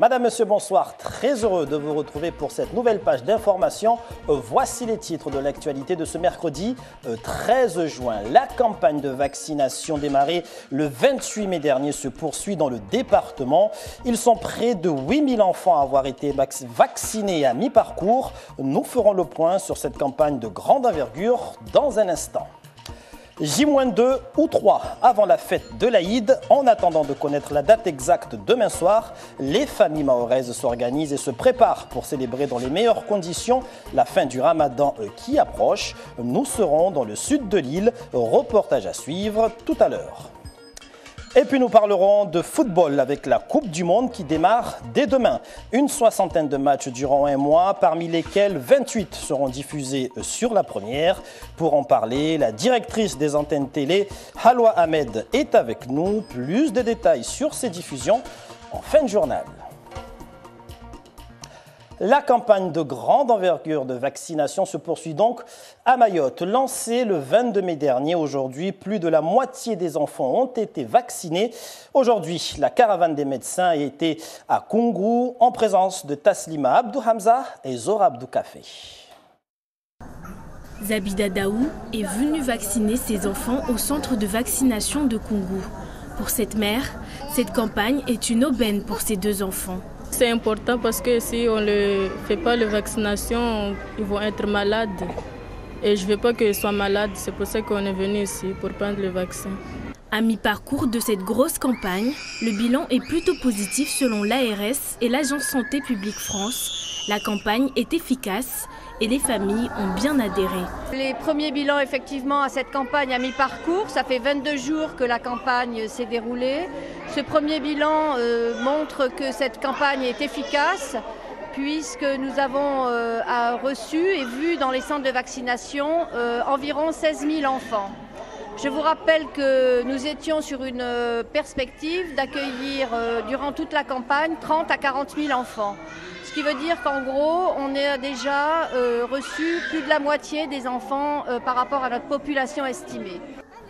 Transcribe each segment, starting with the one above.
Madame, Monsieur, bonsoir. Très heureux de vous retrouver pour cette nouvelle page d'information. Voici les titres de l'actualité de ce mercredi 13 juin. La campagne de vaccination démarrée le 28 mai dernier se poursuit dans le département. Ils sont près de 8000 enfants à avoir été vaccinés à mi-parcours. Nous ferons le point sur cette campagne de grande envergure dans un instant. J-2 ou 3 avant la fête de l'Aïd. En attendant de connaître la date exacte demain soir, les familles mahoraises s'organisent et se préparent pour célébrer dans les meilleures conditions la fin du Ramadan qui approche. Nous serons dans le sud de l'île. Reportage à suivre tout à l'heure. Et puis nous parlerons de football avec la Coupe du Monde qui démarre dès demain. Une soixantaine de matchs durant un mois, parmi lesquels 28 seront diffusés sur la première. Pour en parler, la directrice des antennes télé, Halwa Ahmed, est avec nous. Plus de détails sur ces diffusions en fin de journal. La campagne de grande envergure de vaccination se poursuit donc à Mayotte. Lancée le 22 mai dernier, aujourd'hui, plus de la moitié des enfants ont été vaccinés. Aujourd'hui, la caravane des médecins a été à Koungou en présence de Taslima Abdou Hamza et Zora Abdou Kafé. Zabida Daou est venue vacciner ses enfants au centre de vaccination de Koungou. Pour cette mère, cette campagne est une aubaine pour ses deux enfants. C'est important parce que si on ne fait pas la vaccination, ils vont être malades. Et je ne veux pas qu'ils soient malades, c'est pour ça qu'on est venu ici, pour prendre le vaccin. À mi-parcours de cette grosse campagne, le bilan est plutôt positif selon l'ARS et l'Agence Santé Publique France. La campagne est efficace et les familles ont bien adhéré. Les premiers bilans effectivement à cette campagne à mi-parcours, ça fait 22 jours que la campagne s'est déroulée. Ce premier bilan montre que cette campagne est efficace puisque nous avons reçu et vu dans les centres de vaccination environ 16 000 enfants. Je vous rappelle que nous étions sur une perspective d'accueillir durant toute la campagne 30 à 40 000 enfants. Ce qui veut dire qu'en gros, on a déjà reçu plus de la moitié des enfants par rapport à notre population estimée.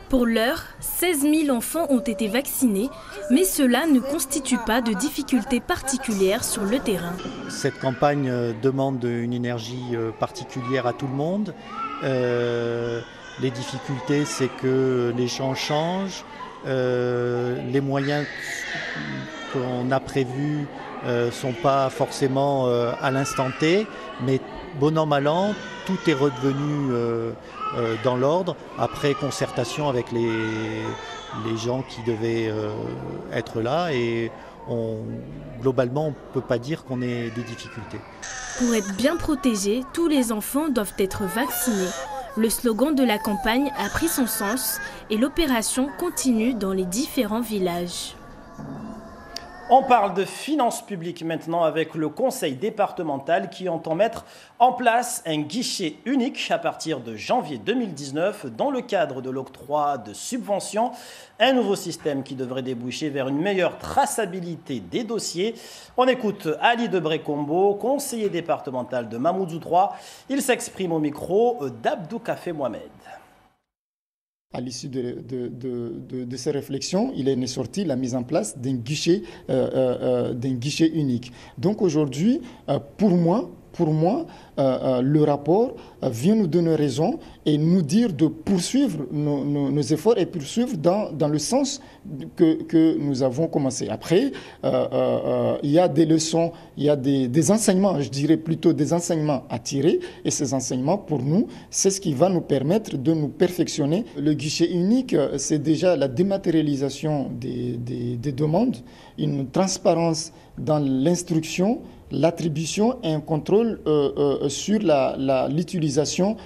Pour l'heure, 16 000 enfants ont été vaccinés, mais cela ne constitue pas de difficultés particulières sur le terrain. Cette campagne demande une énergie particulière à tout le monde. Les difficultés, c'est que les champs changent, les moyens qu'on a prévus ne sont pas forcément à l'instant T, mais bon an, mal an, tout est redevenu dans l'ordre après concertation avec les gens qui devaient être là et globalement on ne peut pas dire qu'on ait des difficultés. Pour être bien protégés, tous les enfants doivent être vaccinés. Le slogan de la campagne a pris son sens et l'opération continue dans les différents villages. On parle de finances publiques maintenant avec le conseil départemental qui entend mettre en place un guichet unique à partir de janvier 2019 dans le cadre de l'octroi de subventions. Un nouveau système qui devrait déboucher vers une meilleure traçabilité des dossiers. On écoute Ali Debré-Combo, conseiller départemental de Mamoudzou 3. Il s'exprime au micro d'Abdou Kafé Mohamed. À l'issue de ces réflexions, il est sorti la mise en place d'un guichet unique. Donc aujourd'hui, pour moi, le rapport vient nous donner raison et nous dire de poursuivre nos efforts et poursuivre dans le sens que nous avons commencé. Après, il y a des leçons, il y a des enseignements, je dirais plutôt des enseignements à tirer. Et ces enseignements, pour nous, c'est ce qui va nous permettre de nous perfectionner. Le guichet unique, c'est déjà la dématérialisation des demandes, une transparence dans l'instruction, l'attribution et un contrôle sur l'utilisation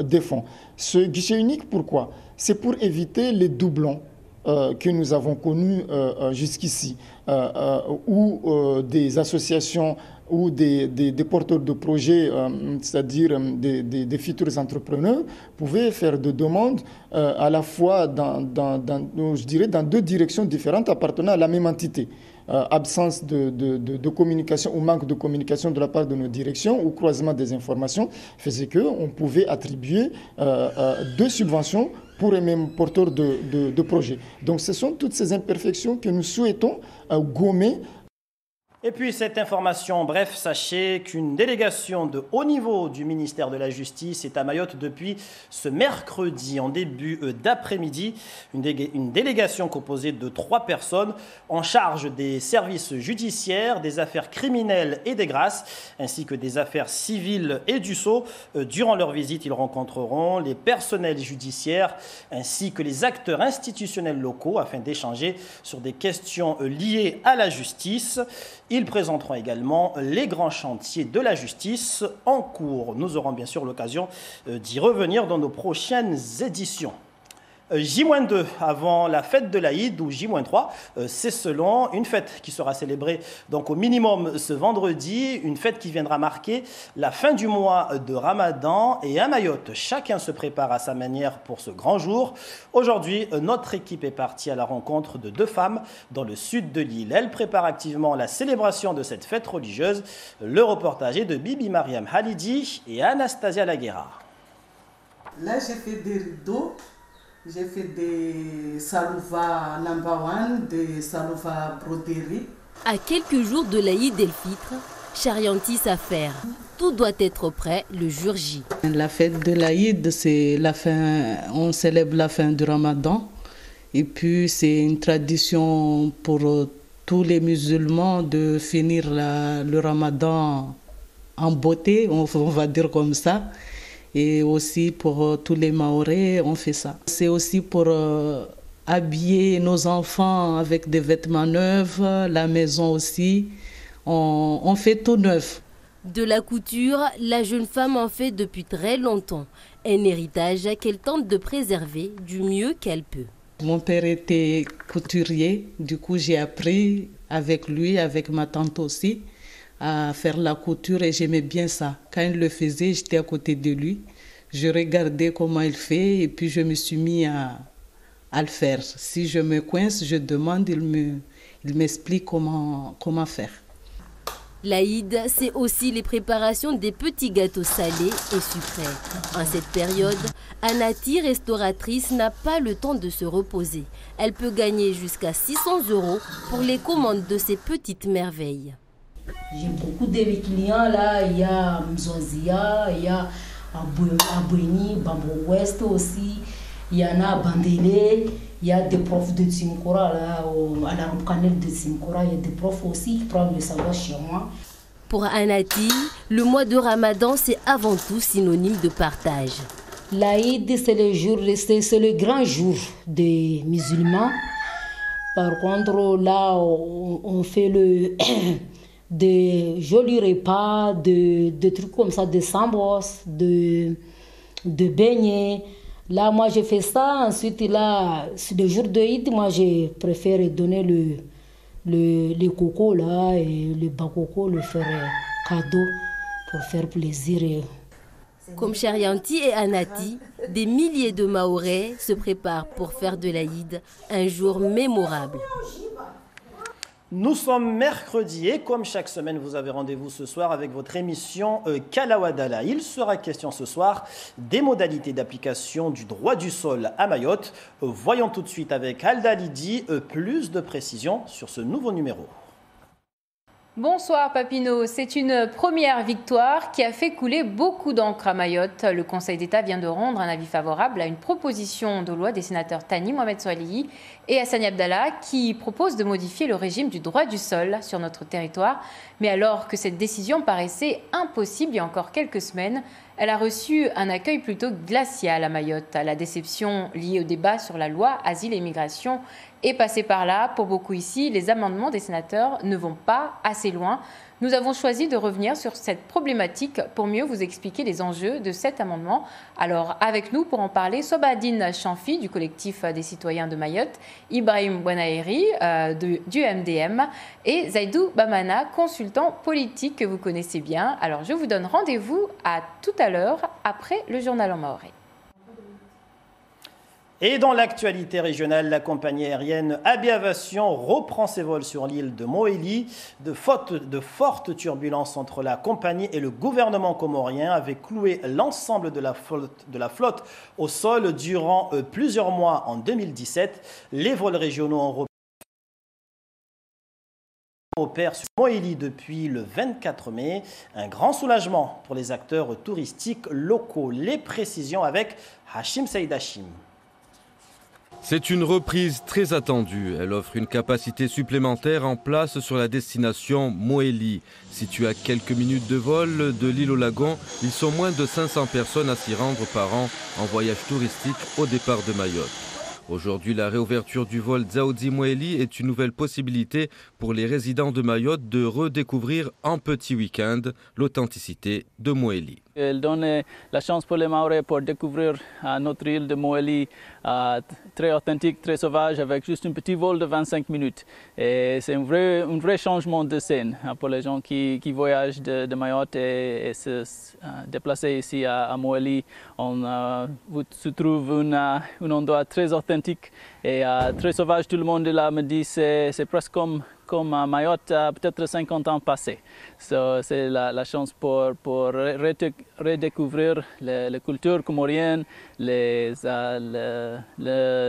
des fonds. Ce guichet unique, pourquoi? C'est pour éviter les doublons que nous avons connus jusqu'ici, où des associations ou des porteurs de projets, c'est-à-dire des futurs entrepreneurs, pouvaient faire des demandes à la fois dans deux directions différentes appartenant à la même entité. Absence de communication ou manque de communication de la part de nos directions ou croisement des informations faisait qu'on pouvait attribuer deux subventions pour un même porteur de projet. Donc ce sont toutes ces imperfections que nous souhaitons gommer. Et puis cette information, bref, sachez qu'une délégation de haut niveau du ministère de la Justice est à Mayotte depuis ce mercredi en début d'après-midi. Une délégation composée de 3 personnes en charge des services judiciaires, des affaires criminelles et des grâces, ainsi que des affaires civiles et du sceau. Durant leur visite, ils rencontreront les personnels judiciaires ainsi que les acteurs institutionnels locaux afin d'échanger sur des questions liées à la justice. Ils présenteront également les grands chantiers de la justice en cours. Nous aurons bien sûr l'occasion d'y revenir dans nos prochaines éditions. J-2 avant la fête de l'Aïd ou J-3, c'est selon une fête qui sera célébrée donc au minimum ce vendredi, une fête qui viendra marquer la fin du mois de Ramadan et à Mayotte. Chacun se prépare à sa manière pour ce grand jour. Aujourd'hui, notre équipe est partie à la rencontre de 2 femmes dans le sud de l'île. Elles préparent activement la célébration de cette fête religieuse. Le reportage est de Bibi Mariam Halidi et Anastasia Laguerra. Là, j'ai fait des rideaux. J'ai fait des salouva number 1, des salouva broderie. À quelques jours de l'Aïd el-Fitr, Charianti s'affaire. Tout doit être prêt le jour J. La fête de l'Aïd, c'est la fin, on célèbre la fin du Ramadan. Et puis c'est une tradition pour tous les musulmans de finir le Ramadan en beauté, on va dire comme ça. Et aussi pour tous les Mahorais, on fait ça. C'est aussi pour habiller nos enfants avec des vêtements neufs, la maison aussi. On fait tout neuf. De la couture, la jeune femme en fait depuis très longtemps. Un héritage qu'elle tente de préserver du mieux qu'elle peut. Mon père était couturier, du coup j'ai appris avec lui, avec ma tante aussi, à faire la couture et j'aimais bien ça. Quand il le faisait, j'étais à côté de lui. Je regardais comment il fait et puis je me suis mis à le faire. Si je me coince, je demande, il m'explique comment faire. L'Aïd, c'est aussi les préparations des petits gâteaux salés et sucrés. En cette période, Anati, restauratrice, n'a pas le temps de se reposer. Elle peut gagner jusqu'à 600 € pour les commandes de ces petites merveilles. J'ai beaucoup de clients là, il y a Mzozia, il y a Aboueni, Bambou Ouest aussi, il y en a à Bandélé, il y a des profs de Tsinkora là, à la canal de Tsinkora, il y a des profs aussi qui prennent le savoir chez moi. Pour Anati, le mois de Ramadan c'est avant tout synonyme de partage. L'Aïd c'est le grand jour des musulmans. Par contre là on fait de jolis repas, de trucs comme ça, de sambos, de beignets. Là, moi, j'ai fait ça. Ensuite, là, sur le jour de Eid, moi, j'ai préféré donner le coco, là, et le bakoko, le faire cadeau pour faire plaisir. Comme Charianti et Anati, des milliers de Mahorais se préparent pour faire de l'Aïd un jour mémorable. Nous sommes mercredi et comme chaque semaine, vous avez rendez-vous ce soir avec votre émission Kalawadala. Il sera question ce soir des modalités d'application du droit du sol à Mayotte. Voyons tout de suite avec Alda Lidi plus de précisions sur ce nouveau numéro. Bonsoir Papineau, c'est une première victoire qui a fait couler beaucoup d'encre à Mayotte. Le Conseil d'État vient de rendre un avis favorable à une proposition de loi des sénateurs Tani Mohamed Soalihi et Hassani Abdallah qui propose de modifier le régime du droit du sol sur notre territoire. Mais alors que cette décision paraissait impossible il y a encore quelques semaines, elle a reçu un accueil plutôt glacial à Mayotte. La déception liée au débat sur la loi Asile et Immigration est passée par là. Pour beaucoup ici, les amendements des sénateurs ne vont pas assez loin. Nous avons choisi de revenir sur cette problématique pour mieux vous expliquer les enjeux de cet amendement. Alors, avec nous pour en parler, Sobadine Chanfi du collectif des citoyens de Mayotte, Ibrahim Bouanaeri du MDM et Zaidou Bamana, consultant politique que vous connaissez bien. Alors, je vous donne rendez-vous à tout à l'heure après le journal en mahorais. Et dans l'actualité régionale, la compagnie aérienne Abiavation reprend ses vols sur l'île de Mohéli. De fortes turbulences entre la compagnie et le gouvernement comorien avaient cloué l'ensemble de la flotte au sol durant plusieurs mois en 2017. Les vols régionaux ont opère sur Mohéli depuis le 24 mai. Un grand soulagement pour les acteurs touristiques locaux. Les précisions avec Hachim Saïd Hachim. C'est une reprise très attendue. Elle offre une capacité supplémentaire en place sur la destination Mohéli. Située à quelques minutes de vol de l'île au lagon, ils sont moins de 500 personnes à s'y rendre par an en voyage touristique au départ de Mayotte. Aujourd'hui, la réouverture du vol Dzaoudzi-Mohéli est une nouvelle possibilité pour les résidents de Mayotte de redécouvrir en petit week-end l'authenticité de Mohéli. Elle donne la chance pour les Maoris pour découvrir notre île de Mohéli très authentique, très sauvage, avec juste un petit vol de 25 minutes. Et c'est un vrai changement de scène pour les gens qui voyagent de Mayotte et se déplacer ici à Mohéli. On se trouve un endroit très authentique et très sauvage. Tout le monde là me dit que c'est presque comme à Mayotte, peut-être 50 ans passés. C'est la chance pour redécouvrir la culture comorienne, la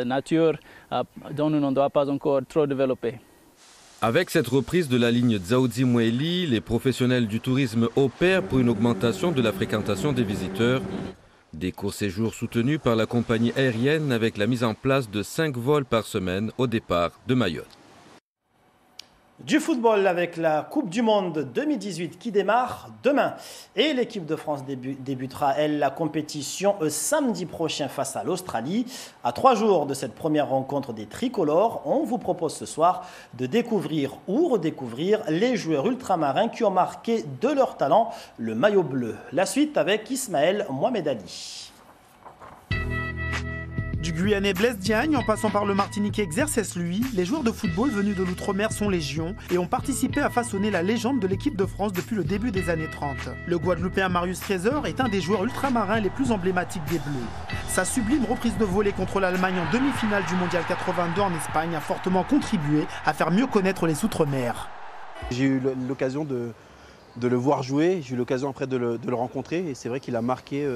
nature dont on ne doit pas encore trop développer. Avec cette reprise de la ligne Dzaoudzi-Mohéli, les professionnels du tourisme opèrent pour une augmentation de la fréquentation des visiteurs. Des courts séjours soutenus par la compagnie aérienne avec la mise en place de 5 vols par semaine au départ de Mayotte. Du football avec la Coupe du Monde 2018 qui démarre demain. Et l'équipe de France débutera, elle, la compétition samedi prochain face à l'Australie. À 3 jours de cette première rencontre des tricolores, on vous propose ce soir de découvrir ou redécouvrir les joueurs ultramarins qui ont marqué de leur talent le maillot bleu. La suite avec Ismaël Mohamed Ali. Du Guyanais Blaise Diagne en passant par le Martiniquais Xerxes Lui, les joueurs de football venus de l'outre-mer sont légion et ont participé à façonner la légende de l'équipe de France depuis le début des années 30. Le Guadeloupéen Marius Trésor est un des joueurs ultramarins les plus emblématiques des Bleus. Sa sublime reprise de volée contre l'Allemagne en demi-finale du Mondial 82 en Espagne a fortement contribué à faire mieux connaître les outre-mer. J'ai eu l'occasion de le voir jouer, j'ai eu l'occasion après de le rencontrer et c'est vrai qu'il a marqué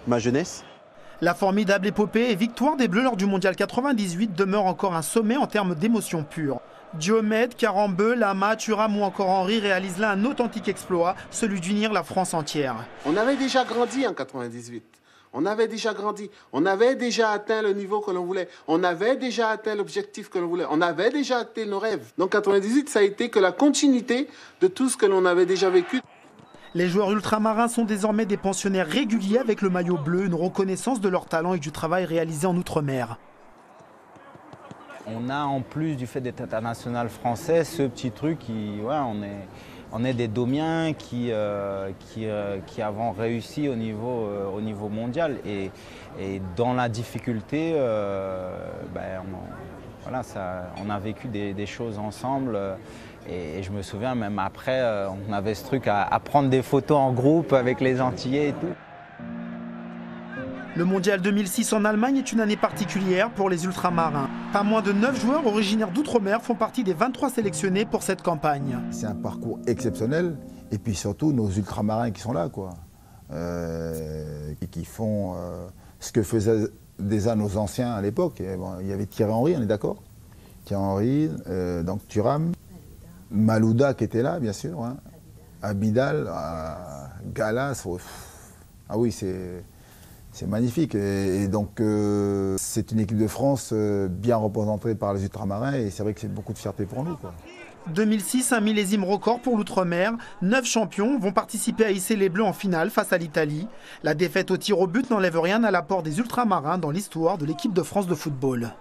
ma jeunesse. La formidable épopée et victoire des Bleus lors du Mondial 98 demeure encore un sommet en termes d'émotion pure. Diomède, Carambeu, Lama, Thuram ou encore Henry réalisent là un authentique exploit, celui d'unir la France entière. On avait déjà grandi en 98. On avait déjà grandi. On avait déjà atteint le niveau que l'on voulait. On avait déjà atteint l'objectif que l'on voulait. On avait déjà atteint nos rêves. Donc 98, ça a été que la continuité de tout ce que l'on avait déjà vécu. Les joueurs ultramarins sont désormais des pensionnaires réguliers avec le maillot bleu, une reconnaissance de leur talent et du travail réalisé en outre-mer. On a en plus du fait d'être international français, ce petit truc, on est des Domiens qui avons réussi au niveau mondial. Et dans la difficulté, on a vécu des choses ensemble. Et je me souviens, même après, on avait ce truc à prendre des photos en groupe avec les Antillais et tout. Le Mondial 2006 en Allemagne est une année particulière pour les ultramarins. Pas moins de 9 joueurs originaires d'outre-mer font partie des 23 sélectionnés pour cette campagne. C'est un parcours exceptionnel. Et puis surtout, nos ultramarins qui sont là, et qui font ce que faisaient déjà nos anciens à l'époque. Bon, il y avait Thierry Henry, on est d'accord? Thierry Henry, donc Thuram. Malouda qui était là, bien sûr, Abidal, Galas, ah oui, c'est magnifique. Et donc, c'est une équipe de France bien représentée par les ultramarins et c'est vrai que c'est beaucoup de fierté pour nous. 2006, un millésime record pour l'outre-mer. 9 champions vont participer à hisser les Bleus en finale face à l'Italie. La défaite au tir au but n'enlève rien à l'apport des ultramarins dans l'histoire de l'équipe de France de football.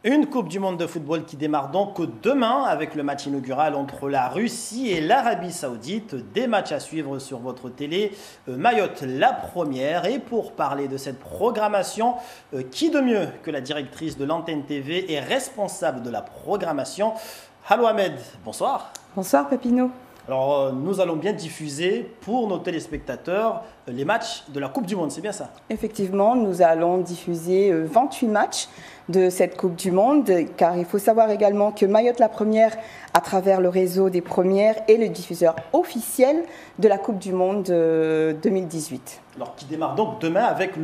Une Coupe du Monde de football qui démarre donc demain avec le match inaugural entre la Russie et l'Arabie Saoudite. Des matchs à suivre sur votre télé. Mayotte, la première. Et pour parler de cette programmation, qui de mieux que la directrice de l'antenne TV et responsable de la programmation, Halou Ahmed, bonsoir. Bonsoir Papineau. Alors, nous allons bien diffuser pour nos téléspectateurs les matchs de la Coupe du Monde, c'est bien ça? Effectivement, nous allons diffuser 28 matchs de cette Coupe du Monde, car il faut savoir également que Mayotte la Première, à travers le réseau des Premières, est le diffuseur officiel de la Coupe du Monde 2018. Alors, qui démarre donc demain avec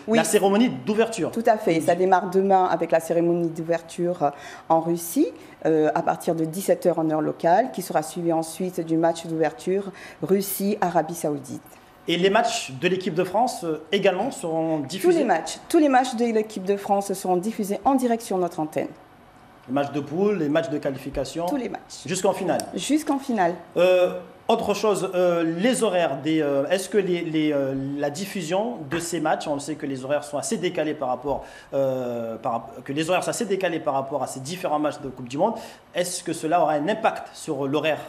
la cérémonie d'ouverture. Tout à fait, ça démarre demain avec la cérémonie d'ouverture en Russie, à partir de 17h en heure locale, qui sera suivi ensuite du match d'ouverture Russie-Arabie Saoudite. Et les matchs de l'équipe de France également seront diffusés? Tous les matchs de l'équipe de France seront diffusés en direct sur notre antenne. Les matchs de poule, les matchs de qualification? Tous les matchs. Jusqu'en finale? Jusqu'en finale. Autre chose, les horaires, est-ce que la diffusion de ces matchs, on sait que les horaires sont assez décalés par rapport à ces différents matchs de Coupe du Monde, est-ce que cela aura un impact sur l'horaire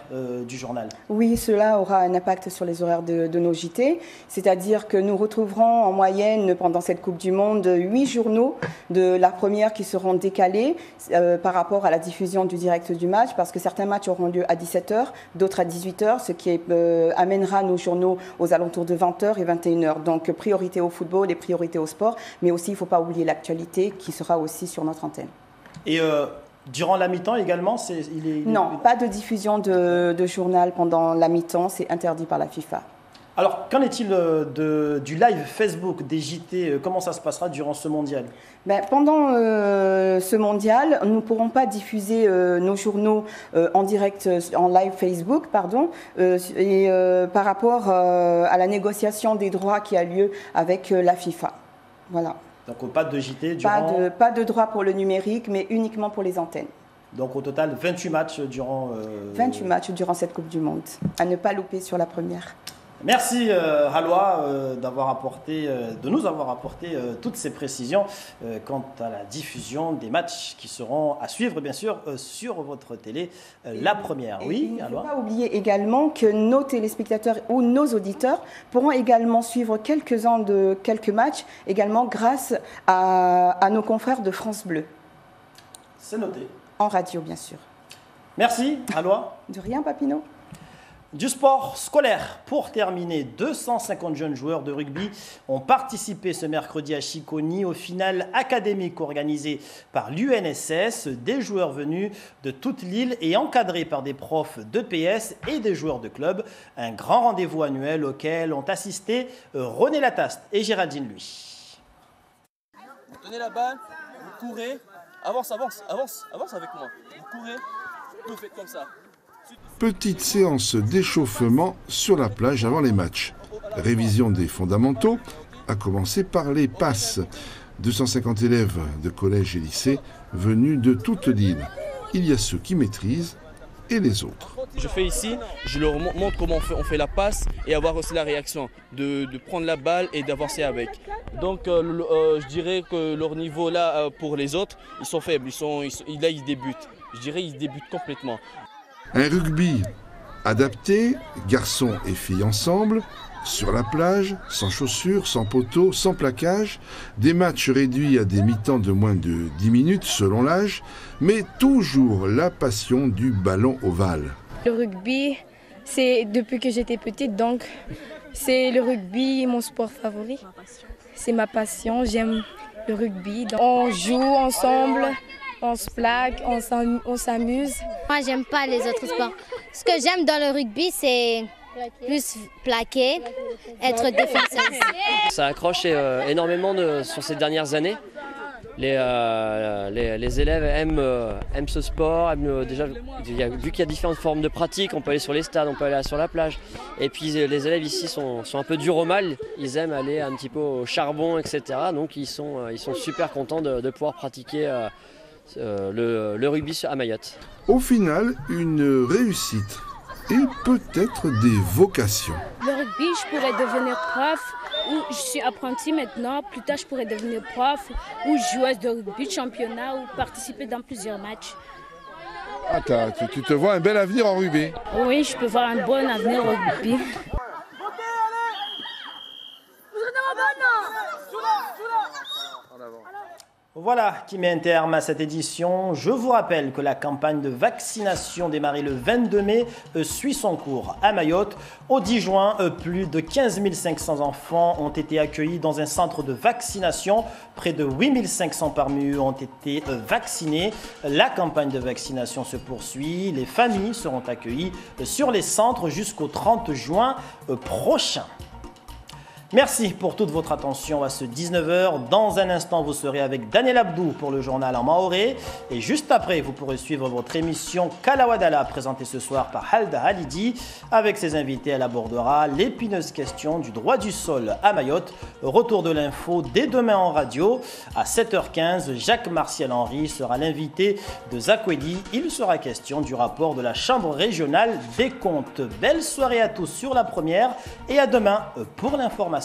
du journal? Oui, cela aura un impact sur les horaires de nos JT, c'est-à-dire que nous retrouverons en moyenne pendant cette Coupe du Monde 8 journaux de la première qui seront décalés par rapport à la diffusion du direct du match, parce que certains matchs auront lieu à 17h, d'autres à 18h, ce qui amènera nos journaux aux alentours de 20h et 21h. Donc priorité au football et priorité au sport, mais aussi il ne faut pas oublier l'actualité qui sera aussi sur notre antenne. Et durant la mi-temps également, Non, pas de diffusion de journal pendant la mi-temps, c'est interdit par la FIFA. Alors, qu'en est-il du live Facebook des JT? Comment ça se passera durant ce mondial? Pendant ce mondial, nous ne pourrons pas diffuser nos journaux en direct, en live Facebook, par rapport à la négociation des droits qui a lieu avec la FIFA. Voilà. Donc, pas de JT durant... Pas de droit pour le numérique, mais uniquement pour les antennes. Donc, au total, 28 matchs durant... 28 matchs durant cette Coupe du Monde, à ne pas louper sur la première. Merci Haloua de nous avoir apporté toutes ces précisions quant à la diffusion des matchs qui seront à suivre bien sûr sur votre télé, la première. Oui, il ne faut pas oublier également que nos téléspectateurs ou nos auditeurs pourront également suivre quelques matchs également grâce à nos confrères de France Bleu. C'est noté. En radio bien sûr. Merci Haloua. De rien Papineau. Du sport scolaire. Pour terminer, 250 jeunes joueurs de rugby ont participé ce mercredi à Chiconi au final académique organisé par l'UNSS. Des joueurs venus de toute l'île et encadrés par des profs d'EPS et des joueurs de club. Un grand rendez-vous annuel auquel ont assisté René Lataste et Géraldine Lui. Tenez la balle, vous courez, avance avec moi. Vous courez, vous faites comme ça. Petite séance d'échauffement sur la plage avant les matchs. Révision des fondamentaux, à commencer par les passes. 250 élèves de collège et lycée venus de toute l'île. Il y a ceux qui maîtrisent et les autres. Je fais ici, je leur montre comment on fait la passe et avoir aussi la réaction, de prendre la balle et d'avancer avec. Donc je dirais que leur niveau là pour les autres, ils sont faibles, là ils débutent. Je dirais qu'ils débutent complètement. Un rugby adapté, garçons et filles ensemble, sur la plage, sans chaussures, sans poteaux, sans plaquage, des matchs réduits à des mi-temps de moins de 10 minutes selon l'âge, mais toujours la passion du ballon ovale. Le rugby, c'est depuis que j'étais petite, donc c'est le rugby mon sport favori. C'est ma passion, j'aime le rugby. On joue ensemble. On se plaque, on s'amuse. Moi, j'aime pas les autres sports. Ce que j'aime dans le rugby, c'est plus plaquer, être défenseur. Ça a accroché énormément sur ces dernières années. Les élèves aiment ce sport. Déjà, vu qu'il y a différentes formes de pratique, on peut aller sur les stades, on peut aller sur la plage. Et puis les élèves ici sont un peu durs au mal. Ils aiment aller un petit peu au charbon, etc. Donc ils sont super contents de pouvoir pratiquer le rugby à Mayotte. Au final, une réussite et peut-être des vocations. Le rugby, je pourrais devenir prof, ou je suis apprenti maintenant, plus tard je pourrais devenir prof, ou joueuse de rugby, de championnat, ou participer dans plusieurs matchs. Ah, tu te vois un bel avenir en rugby? Oui, je peux voir un bon avenir au rugby. Voilà qui met un terme à cette édition. Je vous rappelle que la campagne de vaccination démarrée le 22 mai suit son cours à Mayotte. Au 10 juin, plus de 15 500 enfants ont été accueillis dans un centre de vaccination. Près de 8 500 parmi eux ont été vaccinés. La campagne de vaccination se poursuit. Les familles seront accueillies sur les centres jusqu'au 30 juin prochain. Merci pour toute votre attention à ce 19h. Dans un instant, vous serez avec Daniel Abdou pour le journal en maoré. Et juste après, vous pourrez suivre votre émission Kalawadala, présentée ce soir par Halda Halidi. Avec ses invités, elle abordera l'épineuse question du droit du sol à Mayotte. Retour de l'info dès demain en radio. À 7h15, Jacques-Martial Henry sera l'invité de Zakwedi. Il sera question du rapport de la Chambre régionale des comptes. Belle soirée à tous sur la première et à demain pour l'information.